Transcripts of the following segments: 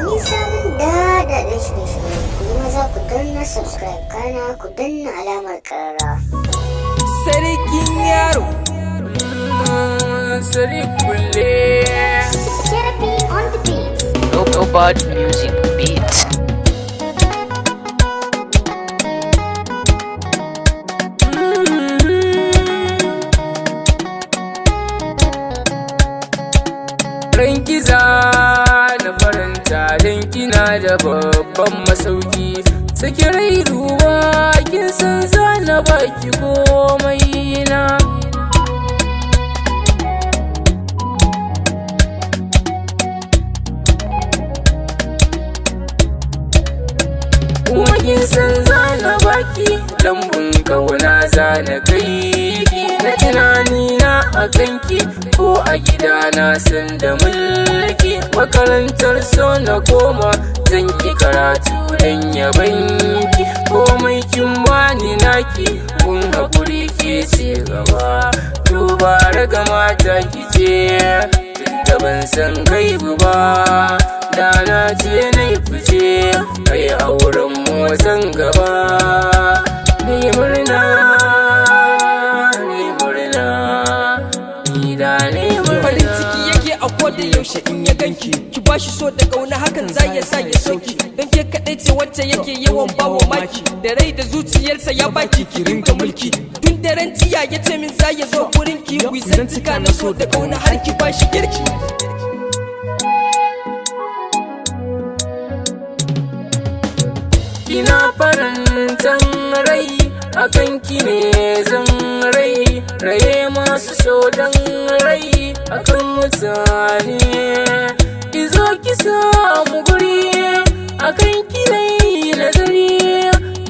domin samun daɗaɗɗen shirye-shirye ku yi maza ku danna subscribe kana ku danna alamar ƙararrawa. Sarkin yaro Sarikulle Therapy on the beat. No bad music beats. Rankiza na faranta don kina da babban masauki. Saki rai duba kin san zana baki komai na. Kuma kin san zana baki lambun kauna zana kai ki. Na tunani na a kanki ko a gida na san da mulki. Makarantar so na koma zan ki karatu dan yabanki. Komai kin bani naki kun haƙuri ke ce gaba. Duba raga mata ki ce da ban san gaibu ba. Da na je na yi fice kai auren motsan gaba. Ni murna farin ciki yake a koda yaushe in ya ganki, ki bashi so da kauna hakan za ya sa ya soki. Don ke kadai ce wacce yake yawan bawa maki, da rai da zuciyarsa ya baki ki ringa mulki. Tun daren jiya ya ce min za ya zo gurin ki, ku zantuka na so da kauna har ki bashi girki. Ina farantan rai akan ki ne zan rai, raye masu so dan rai akan mutane. Ki zo ki samu guri akan ki nai nazari.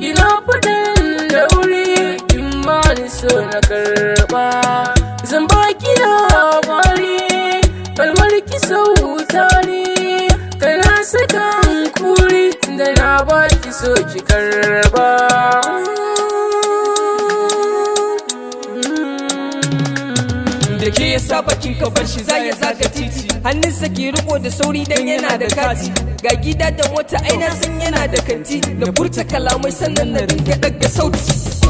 Ina faɗin da wuri kin bani so na karɓa. Zan baki labari kalmar ki sauta ne. Kana sakan kuri da na baki so ki karɓa. Da ke ya saba kin ka bar shi za ya zaga titi, hannunsa ke riko da sauri dan yana da kati. Ga gida da mota aina san yana da kanti, da furta kalamai sannan na ringa daga sauti.